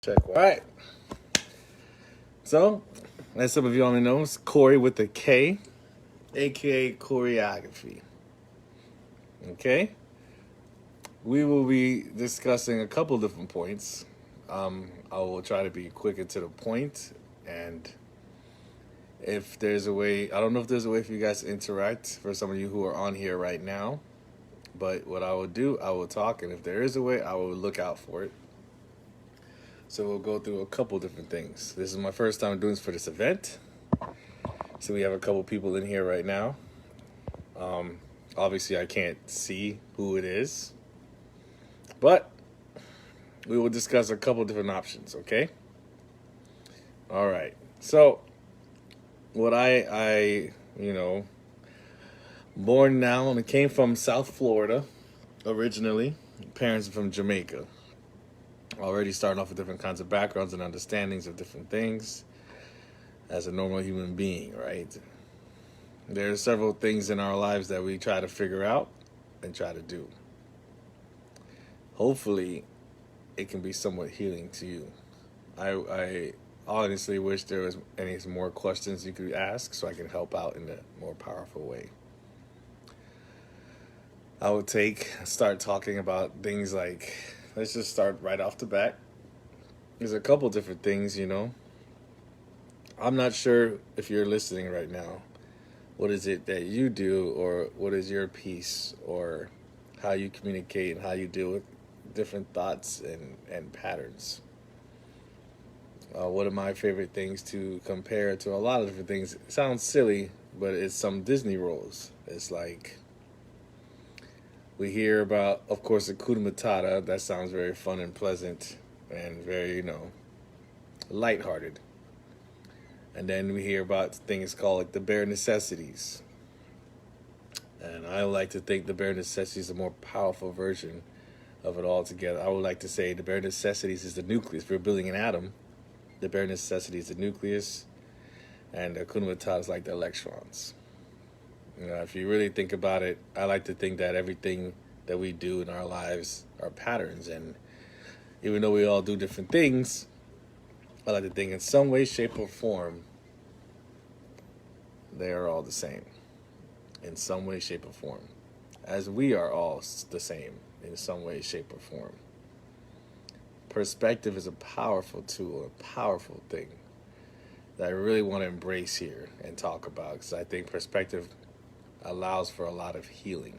Check. All right. So, as some of you only know, it's Corey with the K, aka Koreyography. Okay? We will be discussing a couple different points. I will try to be quick and to the point, and if there's a way, I don't know if there's a way for you guys to interact for some of you who are on here right now, but what I will do, I will talk, and if there is a way, I will look out for it. So we'll go through a couple different things. This is my first time doing this for this event. So we have a couple people in here right now. Obviously, I can't see who it is. But we will discuss a couple different options, okay? All right. So what born now and came from South Florida originally. Parents are from Jamaica. Already starting off with different kinds of backgrounds and understandings of different things as a normal human being, right? There are several things in our lives that we try to figure out and try to do. Hopefully, it can be somewhat healing to you. I honestly wish there was any more questions you could ask so I can help out in a more powerful way. I would start talking about things like, let's just start right off the bat. There's a couple different things, I'm not sure if you're listening right now. What is it that you do, or what is your piece, or how you communicate and how you deal with different thoughts and patterns? One of my favorite things to compare to a lot of different things, it sounds silly, but it's some Disney roles. It's like, we hear about, of course, the Hakuna Matata. That sounds very fun and pleasant and very, lighthearted. And then we hear about things called like the bare necessities. And I like to think the bare necessities is a more powerful version of it all together. I would like to say the bare necessities is the nucleus. If we're building an atom, the bare necessity is the nucleus, and the Hakuna Matata is like the electrons. If you really think about it, I like to think that everything that we do in our lives are patterns. And even though we all do different things, I like to think in some way, shape, or form, they are all the same. In some way, shape, or form. As we are all the same in some way, shape, or form. Perspective is a powerful tool, a powerful thing that I really want to embrace here and talk about, because I think perspective allows for a lot of healing.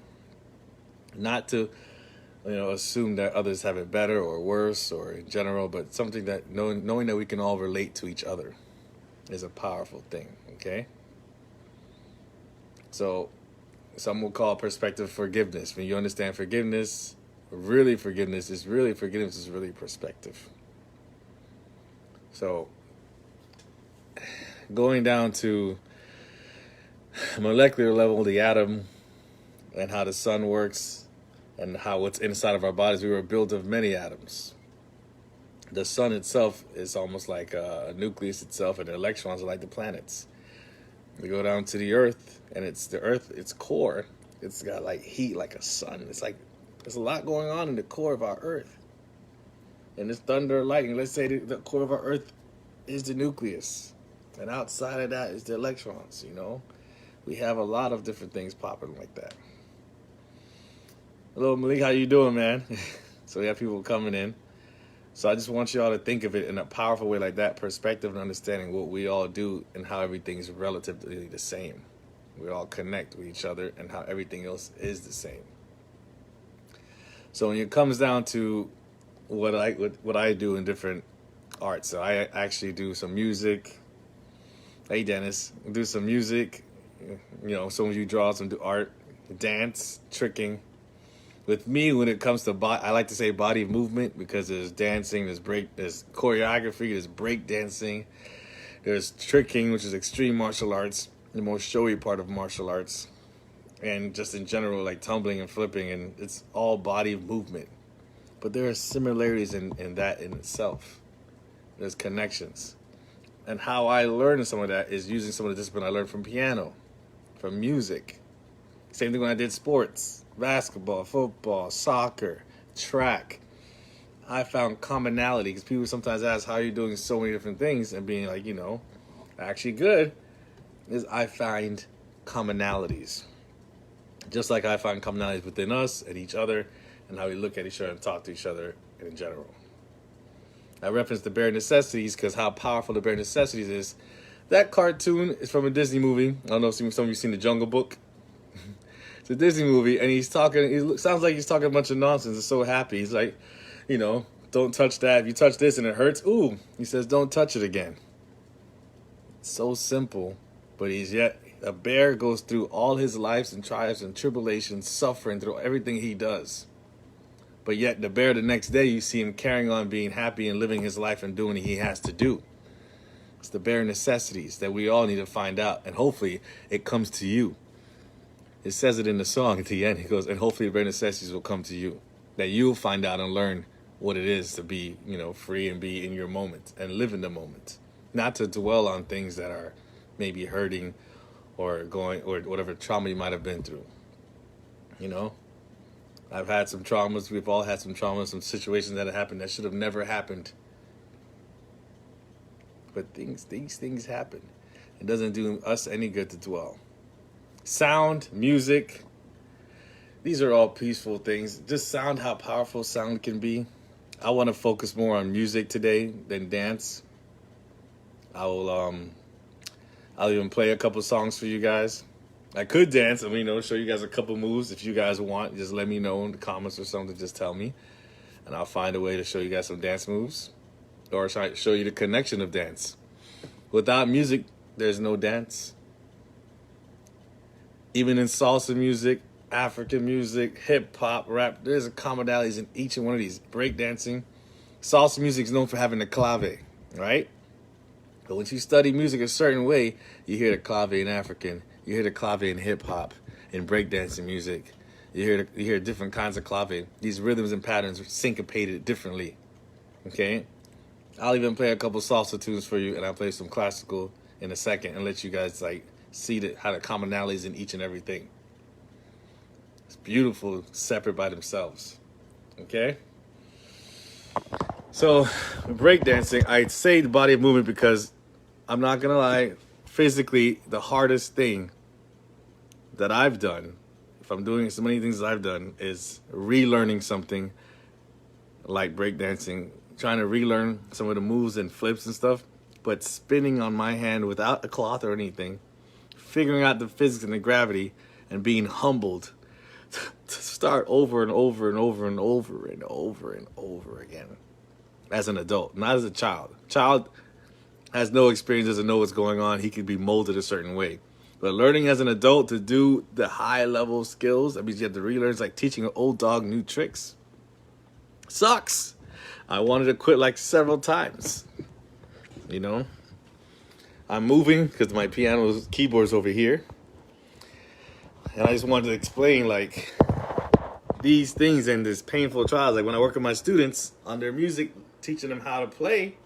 Not to, assume that others have it better or worse or in general, but something that knowing that we can all relate to each other is a powerful thing, okay? So some will call perspective forgiveness. When you understand forgiveness is really perspective. So going down to molecular level, the atom, and how the sun works, and how what's inside of our bodies, we were built of many atoms. The sun itself is almost like a nucleus itself, and the electrons are like the planets. We go down to the earth, and its core, it's got like heat like a sun. It's like there's a lot going on in the core of our earth. And this thunder, lightning, let's say the core of our earth is the nucleus. And outside of that is the electrons, We have a lot of different things popping like that. Hello, Malik, how you doing, man? So we have people coming in. So I just want you all to think of it in a powerful way like that, perspective and understanding what we all do and how everything's relatively the same. We all connect with each other and how everything else is the same. So when it comes down to what I do in different arts, so I actually do some music. Hey, Dennis, do some music. Some of you draw, some do art, dance, tricking. With me, when it comes to I like to say body movement, because there's dancing, there's choreography, there's break dancing, there's tricking, which is extreme martial arts, the most showy part of martial arts, and just in general, like tumbling and flipping, and it's all body movement. But there are similarities in that in itself. There's connections. And how I learned some of that is using some of the discipline I learned from piano, from music. Same thing when I did sports, basketball, football, soccer, track, I found commonality, because people sometimes ask, how are you doing so many different things, and being like, actually good, is I find commonalities. Just like I find commonalities within us and each other, and how we look at each other and talk to each other in general. I referenced the bare necessities because how powerful the bare necessities is. That cartoon is from a Disney movie. I don't know if some of you have seen The Jungle Book. It's a Disney movie, and he's talking, it sounds like he's talking a bunch of nonsense. He's so happy. He's like, don't touch that. If you touch this and it hurts, ooh. He says, don't touch it again. It's so simple, but a bear goes through all his lives and trials and tribulations, suffering through everything he does. But yet the bear, the next day, you see him carrying on, being happy and living his life and doing what he has to do. It's the bare necessities that we all need to find out, and hopefully it comes to you. It says it in the song at the end. He goes, and hopefully the bare necessities will come to you, that you'll find out and learn what it is to be, free and be in your moment and live in the moment. Not to dwell on things that are maybe hurting or whatever trauma you might have been through. I've had some traumas. We've all had some traumas, some situations that have happened that should have never happened. But these things happen. It doesn't do us any good to dwell. Sound, music, these are all peaceful things. Just sound, how powerful sound can be. I want to focus more on music today than dance. I'll even play a couple songs for you guys. I could dance and, show you guys a couple moves. If you guys want, just let me know in the comments or something. Just tell me. And I'll find a way to show you guys some dance moves. Or show you the connection of dance. Without music, there's no dance. Even in salsa music, African music, hip-hop, rap, there's commonalities in each and one of these. Breakdancing. Salsa music is known for having the clave, right? But when you study music a certain way, you hear the clave in African. You hear the clave in hip-hop, in breakdancing music. You hear different kinds of clave. These rhythms and patterns are syncopated differently. Okay? I'll even play a couple salsa tunes for you, and I'll play some classical in a second and let you guys see how the commonalities in each and everything. It's beautiful, separate by themselves. Okay? So, breakdancing, I'd say the body of movement because I'm not going to lie, physically, the hardest thing that I've done, if I'm doing so many things that I've done, is relearning something like breakdancing, trying to relearn some of the moves and flips and stuff, but spinning on my hand without a cloth or anything, figuring out the physics and the gravity, and being humbled to start over and over and over and over and over and over again as an adult, not as a child. Child has no experience, doesn't know what's going on. He could be molded a certain way. But learning as an adult to do the high-level skills, that means you have to relearn. It's like teaching an old dog new tricks. Sucks. I wanted to quit several times. I'm moving because my keyboard's over here. And I just wanted to explain, these things and this painful trials. When I work with my students on their music, teaching them how to play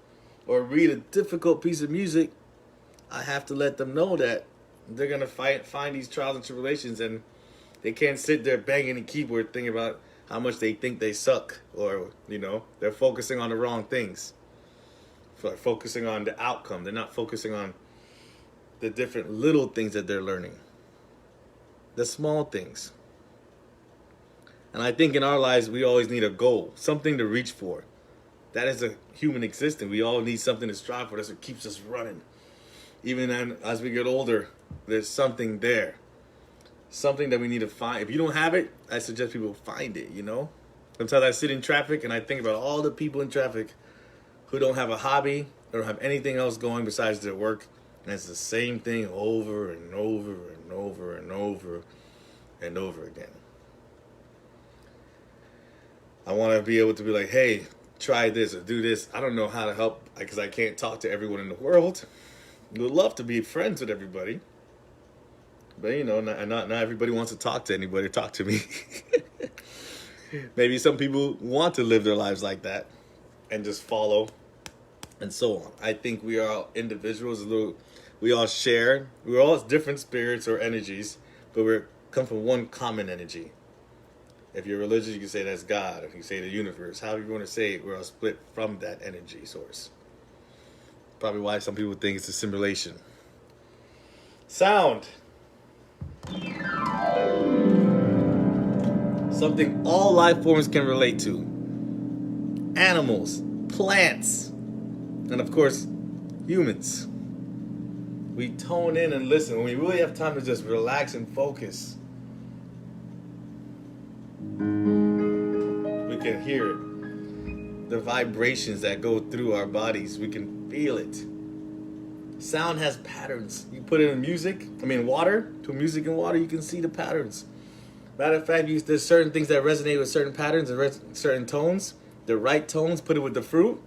or read a difficult piece of music, I have to let them know that they're going to find these trials and tribulations, and they can't sit there banging the keyboard thinking about how much they think they suck, or, they're focusing on the wrong things. Focusing on the outcome. They're not focusing on the different little things that they're learning. The small things. And I think in our lives, we always need a goal, something to reach for. That is a human existence. We all need something to strive for. That's what keeps us running. Even as we get older, there's something there. Something that we need to find. If you don't have it, I suggest people find it, Sometimes I sit in traffic and I think about all the people in traffic who don't have a hobby or don't have anything else going besides their work. And it's the same thing over and over and over and over and over again. I want to be able to be like, hey, try this or do this. I don't know how to help because I can't talk to everyone in the world. Would love to be friends with everybody. But, not everybody wants to talk to anybody or talk to me. Maybe some people want to live their lives like that and just follow and so on. I think we are all individuals. We all share. We're all different spirits or energies, but we come from one common energy. If you're religious, you can say that's God. If you can say the universe, however you want to say it, we're all split from that energy source. Probably why some people think it's a simulation. Sound. Something all life forms can relate to. Animals, plants, and of course, humans. We tone in and listen. When we really have time to just relax and focus, we can hear it. The vibrations that go through our bodies, we can feel it. Sound has patterns. You put it in water, to music and water, you can see the patterns. Matter of fact, there's certain things that resonate with certain patterns and certain tones. The right tones, put it with the fruit,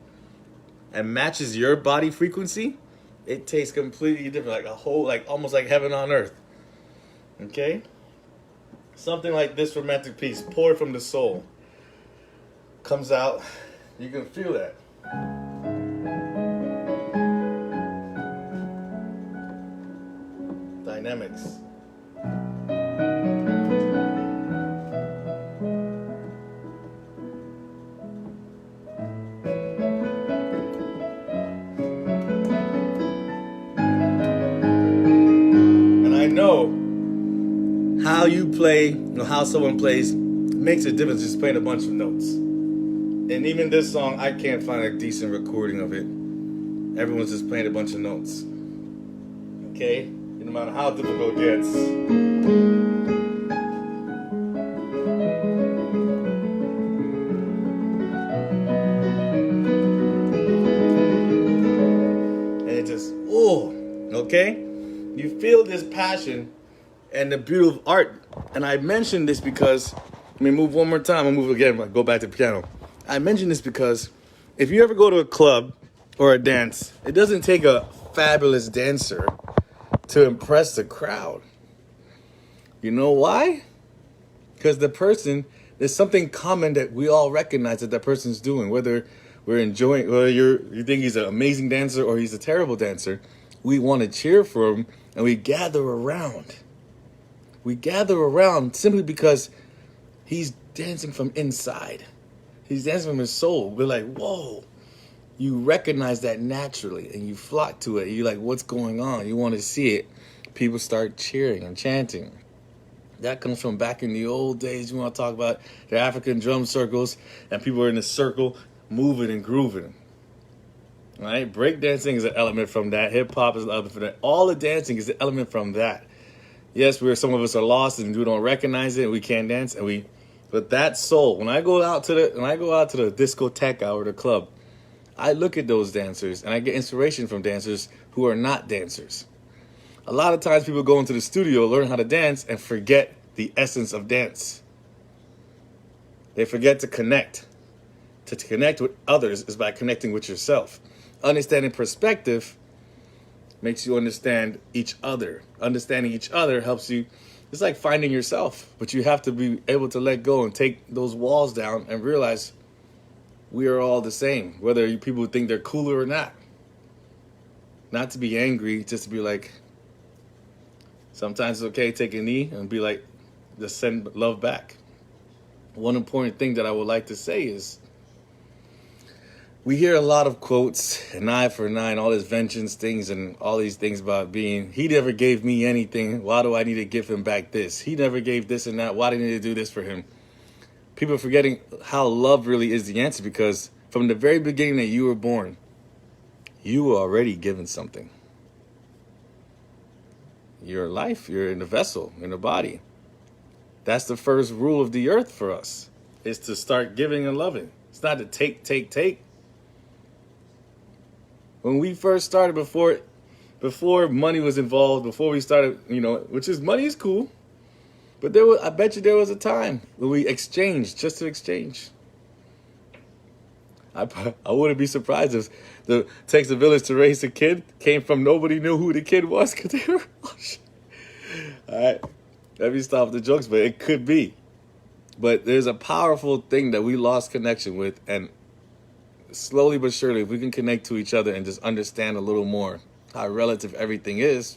and matches your body frequency. It tastes completely different, almost like heaven on earth. Okay? Something like this romantic piece, poured from the soul, comes out. You can feel that. Dynamics. How you play, how someone plays makes a difference just playing a bunch of notes. And even this song, I can't find a decent recording of it. Everyone's just playing a bunch of notes. Okay? No matter how difficult it gets. And it just, okay? You feel this passion and the beauty of art. And I mentioned this because, move one more time, I'll move again, go back to the piano. I mentioned this because if you ever go to a club or a dance, it doesn't take a fabulous dancer to impress the crowd. You know why? Because there's something common that we all recognize that person's doing, whether we're enjoying, whether you think he's an amazing dancer or he's a terrible dancer, we want to cheer for him and we gather around. We gather around simply because he's dancing from inside. He's dancing from his soul. We're like, whoa. You recognize that naturally and you flock to it. You're like, what's going on? You want to see it. People start cheering and chanting. That comes from back in the old days. You want to talk about the African drum circles and people are in a circle moving and grooving. All right? Breakdancing is an element from that. Hip hop is an element from that. All the dancing is an element from that. Yes, some of us are lost and we don't recognize it. We can't dance, but that soul. When I go out to the discotheque or the club, I look at those dancers and I get inspiration from dancers who are not dancers. A lot of times people go into the studio, learn how to dance, and forget the essence of dance. They forget to connect. To connect with others is by connecting with yourself. Understanding perspective makes you understand each other. Understanding each other helps you. It's like finding yourself, but you have to be able to let go and take those walls down and realize we are all the same, whether people think they're cooler or not. Not to be angry, just to be like, sometimes it's okay to take a knee and be like, just send love back. One important thing that I would like to say is, we hear a lot of quotes, an eye for an eye, and all this vengeance things and all these things about being, he never gave me anything. Why do I need to give him back this? He never gave this and that. Why do I need to do this for him? People are forgetting how love really is the answer, because from the very beginning that you were born, you were already given something. Your life, you're in the vessel, in the body. That's the first rule of the earth for us, is to start giving and loving. It's not to take. When we first started, before money was involved, before we started, money is cool. But I bet you there was a time when we exchanged, just to exchange. I wouldn't be surprised if the takes a village to raise a kid came from nobody knew who the kid was, because they were, all right, let me stop the jokes, but it could be. But there's a powerful thing that we lost connection with, and slowly but surely, if we can connect to each other and just understand a little more how relative everything is,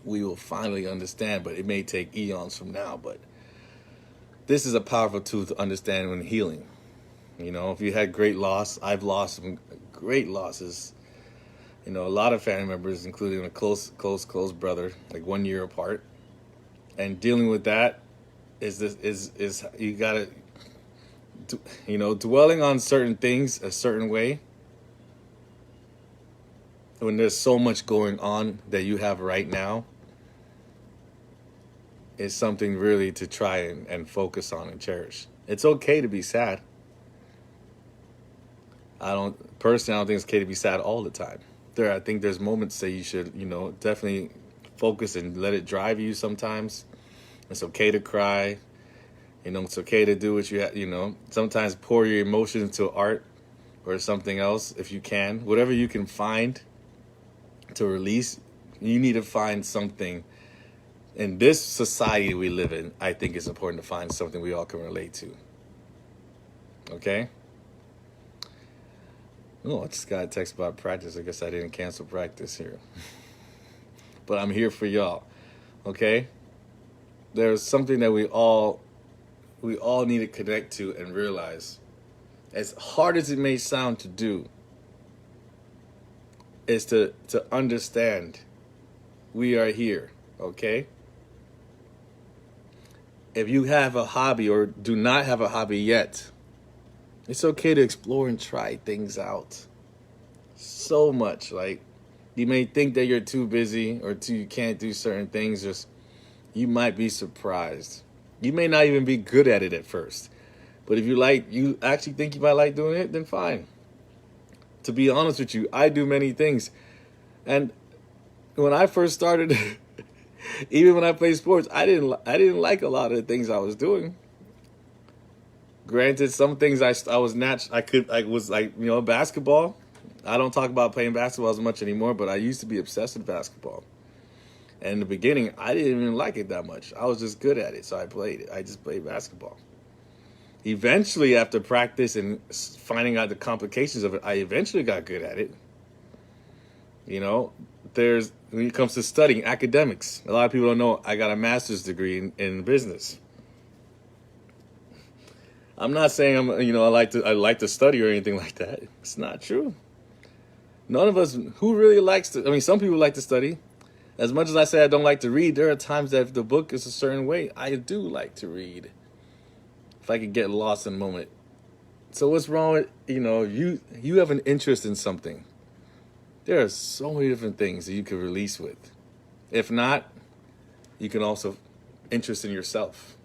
we will finally understand. But it may take eons from now. But this is a powerful tool to understand when healing. You know, if you had great loss, I've lost some great losses. You know, a lot of family members, including a close brother, like 1 year apart. And dealing with that is you gotta, you know, dwelling on certain things a certain way when there's so much going on that you have right now is something really to try and focus on and cherish. It's okay to be sad. I don't think it's okay to be sad all the time. I think there's moments that you should, you know, definitely focus and let it drive you sometimes. It's okay to cry. You know, it's okay to do what you have, you know. Sometimes pour your emotions into art or something else if you can. Whatever you can find to release, you need to find something. In this society we live in, I think it's important to find something we all can relate to. Okay? Oh, I just got a text about practice. I guess I didn't cancel practice here. But I'm here for y'all. Okay? There's something that we all need to connect to and realize. As hard as it may sound to do, is to understand we are here, okay? If you have a hobby or do not have a hobby yet, it's okay to explore and try things out. So much. Like, you may think that you're too busy or you can't do certain things. Just, you might be surprised. You may not even be good at it at first. But if you actually think you might like doing it, then fine. To be honest with you, I do many things. And when I first started, even when I played sports, I didn't like a lot of the things I was doing. Granted, some things I was like, you know, basketball. I don't talk about playing basketball as much anymore, but I used to be obsessed with basketball. And in the beginning, I didn't even like it that much. I was just good at it, so I played it. I just played basketball. Eventually, after practice and finding out the complications of it, I eventually got good at it. You know, when it comes to studying academics, a lot of people don't know I got a master's degree in business. I'm not saying I like to study or anything like that. It's not true. None of us, who really likes to, some people like to study. As much as I say I don't like to read, there are times that if the book is a certain way, I do like to read. If I could get lost in a moment. So what's wrong with, you have an interest in something. There are so many different things that you could release with. If not, you can also interest in yourself.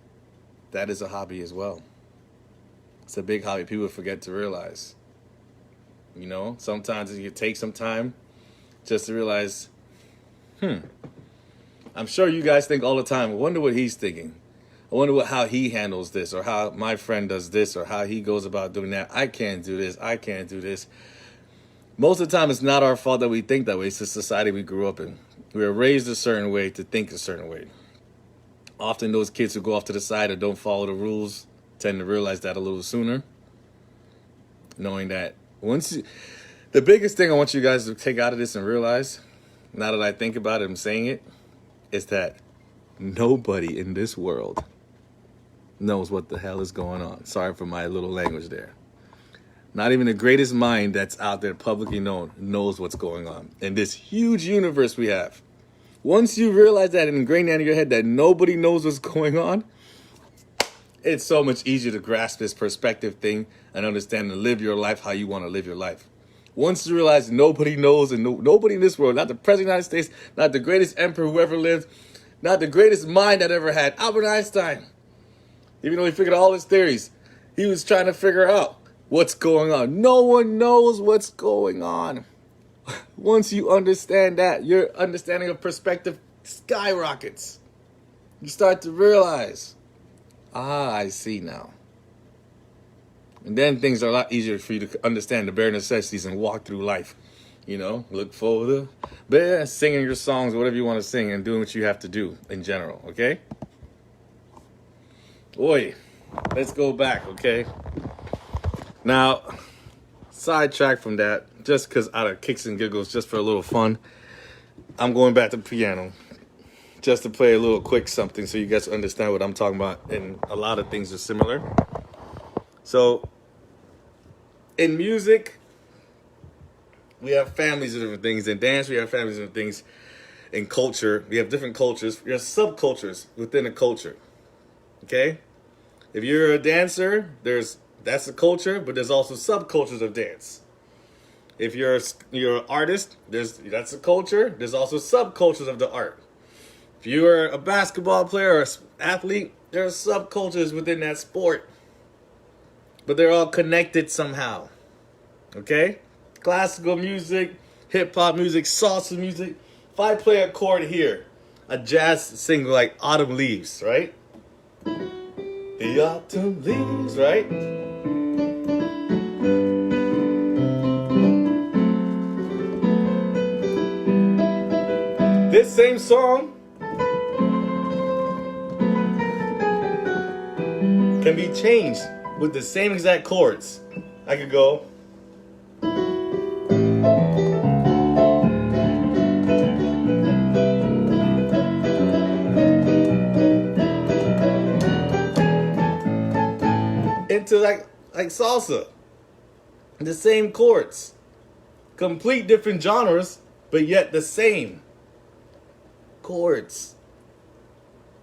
That is a hobby as well. It's a big hobby people forget to realize. You know, sometimes it can take some time just to realize, I'm sure you guys think all the time, I wonder what he's thinking. I wonder how he handles this, or how my friend does this, or how he goes about doing that. I can't do this. I can't do this. Most of the time, it's not our fault that we think that way. It's the society we grew up in. We were raised a certain way to think a certain way. Often those kids who go off to the side or don't follow the rules tend to realize that a little sooner. Knowing that the biggest thing I want you guys to take out of this and realize, now that I think about it, I'm saying it, is that nobody in this world knows what the hell is going on. Sorry for my little language there. Not even the greatest mind that's out there publicly known knows what's going on in this huge universe we have. Once you realize that and ingrain that in your head that nobody knows what's going on, it's so much easier to grasp this perspective thing and understand and live your life how you want to live your life. Once you realize nobody knows, and nobody in this world, not the President of the United States, not the greatest emperor who ever lived, not the greatest mind that ever had, Albert Einstein, even though he figured out all his theories, he was trying to figure out what's going on. No one knows what's going on. Once you understand that, your understanding of perspective skyrockets. You start to realize, I see now. And then things are a lot easier for you to understand the bare necessities and walk through life. You know, look for the bear, singing your songs, whatever you want to sing, and doing what you have to do in general, okay? Oi, let's go back, okay? Now, sidetrack from that, just because out of kicks and giggles, just for a little fun, I'm going back to piano. just to play a little quick something so you guys understand what I'm talking about, and a lot of things are similar. So, in music, we have families of different things. In dance, we have families of different things. In culture, we have different cultures. We have subcultures within a culture. Okay? If you're a dancer, that's a culture, but there's also subcultures of dance. If you're an artist, that's a culture. There's also subcultures of the art. If you're a basketball player or an athlete, there are subcultures within that sport. But they're all connected somehow. Okay? Classical music, hip-hop music, salsa music. If I play a chord here, a jazz single like Autumn Leaves, right? The autumn leaves, right? This same song can be changed with the same exact chords. I could go. Into like salsa. The same chords. Complete different genres, but yet the same chords.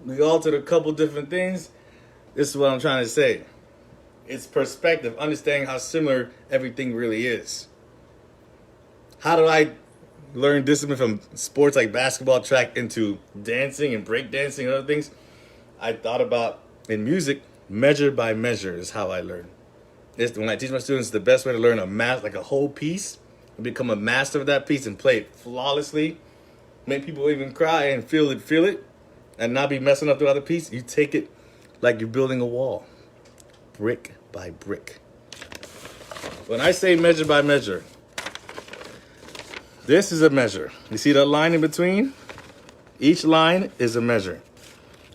We altered a couple different things. This is what I'm trying to say. It's perspective, understanding how similar everything really is. How did I learn discipline from sports like basketball, track into dancing and break dancing and other things? I thought about in music, measure by measure is how I learn. When I teach my students, the best way to learn a whole piece, and become a master of that piece and play it flawlessly, make people even cry and feel it, and not be messing up the other piece. You take it like you're building a wall, brick by brick. When I say measure by measure, this is a measure. You see that line in between? Each line is a measure.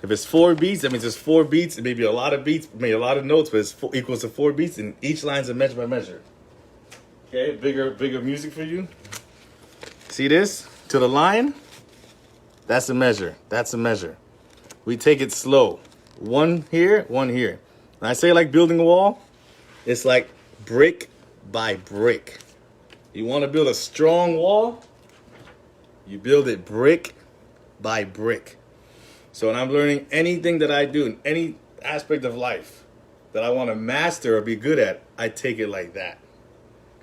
If it's 4 beats, that means there's 4 beats. It may be a lot of beats, maybe a lot of notes, but it's equals to 4 beats, and each line's a measure by measure. Okay, bigger music for you. See this? To the line, that's a measure. That's a measure. We take it slow. 1 here, 1 here. When I say like building a wall, it's like brick by brick. You want to build a strong wall? You build it brick by brick. So when I'm learning anything that I do in any aspect of life that I want to master or be good at, I take it like that.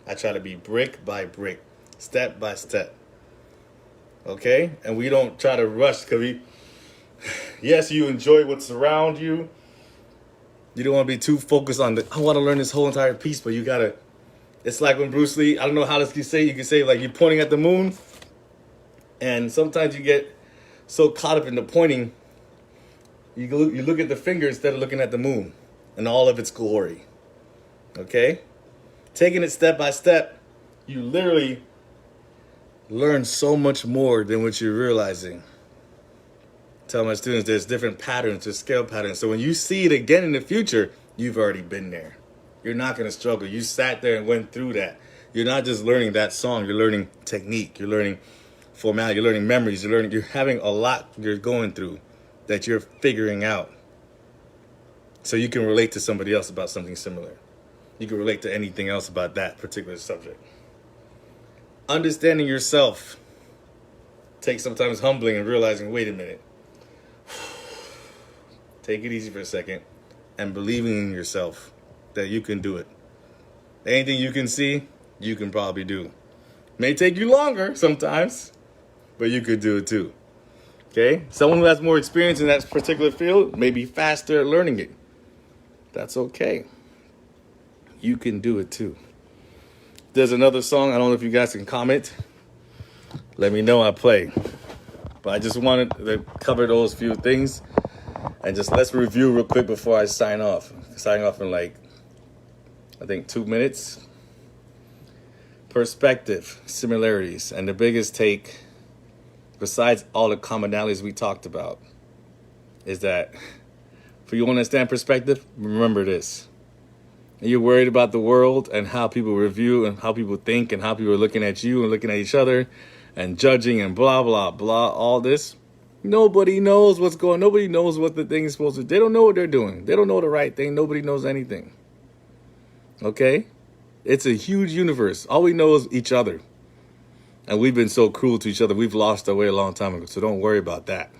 I try to be brick by brick, step by step. Okay? And we don't try to rush because yes, you enjoy what's around you. You don't want to be too focused on I want to learn this whole entire piece, but you got to, it's like when Bruce Lee, I don't know how this you can say like you're pointing at the moon, and sometimes you get so caught up in the pointing, you look at the finger instead of looking at the moon and all of its glory. Okay? Taking it step by step, you literally learn so much more than what you're realizing. Tell my students there's different patterns, there's scale patterns. So when you see it again in the future, you've already been there. You're not going to struggle. You sat there and went through that. You're not just learning that song. You're learning technique. You're learning formality. You're learning memories. You're having a lot you're going through that you're figuring out. So you can relate to somebody else about something similar. You can relate to anything else about that particular subject. Understanding yourself takes sometimes humbling and realizing, wait a minute. Take it easy for a second and believing in yourself that you can do it. Anything you can see, you can probably do. May take you longer sometimes, but you could do it too. Okay? Someone who has more experience in that particular field may be faster at learning it. That's okay. You can do it too. There's another song. I don't know if you guys can comment. Let me know I play. But I just wanted to cover those few things. And just let's review real quick before I sign off. Signing off in like, I think 2 minutes. Perspective, similarities, and the biggest take, besides all the commonalities we talked about, is that for you to understand perspective, remember this. You're worried about the world and how people review and how people think and how people are looking at you and looking at each other and judging and blah, blah, blah, all this. Nobody knows what's going on. Nobody knows what the thing is supposed to do. They don't know what they're doing. They don't know the right thing. Nobody knows anything. Okay? It's a huge universe. All we know is each other. And we've been so cruel to each other. We've lost our way a long time ago. So don't worry about that.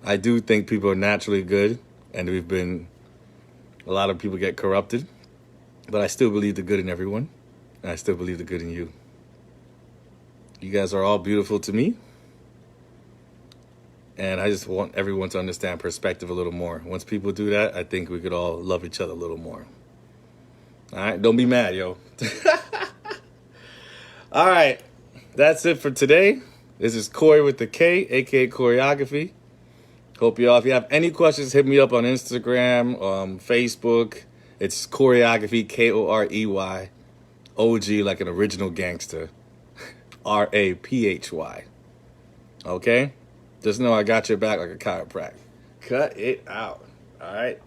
I do think people are naturally good. And a lot of people get corrupted. But I still believe the good in everyone. And I still believe the good in you. You guys are all beautiful to me. And I just want everyone to understand perspective a little more. Once people do that, I think we could all love each other a little more. All right? Don't be mad, yo. All right. That's it for today. This is Corey with the K, a.k.a. Koreyography. Hope you all, if you have any questions, hit me up on Instagram, Facebook. It's Koreyography, Korey, OG, like an original gangster. Raphy. Okay? Just know I got your back like a chiropractor. Cut it out. All right?